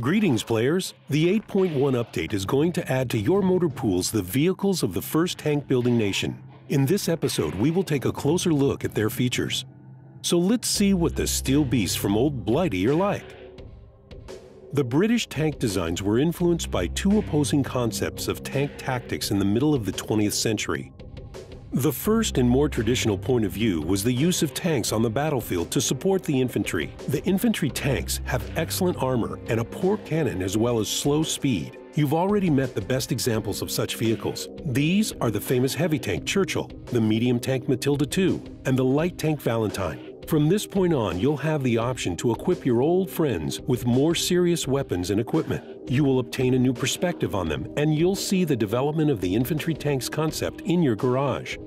Greetings, players! The 8.1 update is going to add to your motor pools the vehicles of the first tank-building nation. In this episode, we will take a closer look at their features. So let's see what the steel beasts from Old Blighty are like. The British tank designs were influenced by two opposing concepts of tank tactics in the middle of the 20th century. The first and more traditional point of view was the use of tanks on the battlefield to support the infantry. The infantry tanks have excellent armor and a poor cannon as well as slow speed. You've already met the best examples of such vehicles. These are the famous heavy tank Churchill, the medium tank Matilda II, and the light tank Valentine. From this point on, you'll have the option to equip your old friends with more serious weapons and equipment. You will obtain a new perspective on them, and you'll see the development of the infantry tanks concept in your garage.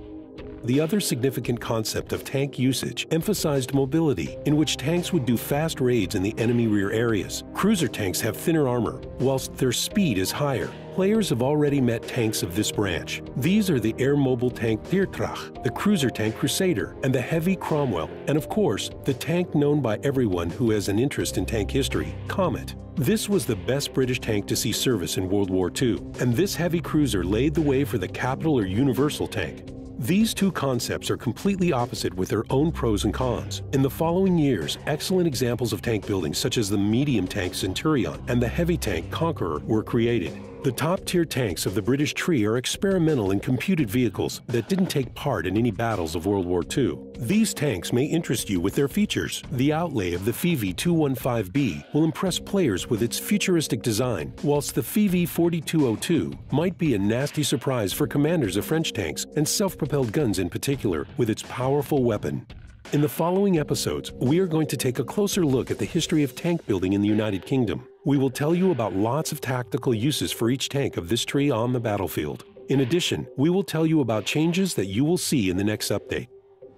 The other significant concept of tank usage emphasized mobility, in which tanks would do fast raids in the enemy rear areas. Cruiser tanks have thinner armor, whilst their speed is higher. Players have already met tanks of this branch. These are the air-mobile tank Viertracht, the cruiser tank Crusader, and the heavy Cromwell, and of course, the tank known by everyone who has an interest in tank history, Comet. This was the best British tank to see service in World War II, and this heavy cruiser laid the way for the capital or universal tank. These two concepts are completely opposite with their own pros and cons. In the following years, excellent examples of tank building such as the medium tank Centurion and the heavy tank Conqueror were created. The top-tier tanks of the British tree are experimental and computed vehicles that didn't take part in any battles of World War II. These tanks may interest you with their features. The outlay of the FIVI 215B will impress players with its futuristic design, whilst the FIVI 4202 might be a nasty surprise for commanders of French tanks and self-propelled guns in particular with its powerful weapon. In the following episodes, we are going to take a closer look at the history of tank building in the United Kingdom. We will tell you about lots of tactical uses for each tank of this tree on the battlefield. In addition, we will tell you about changes that you will see in the next update.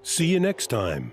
See you next time!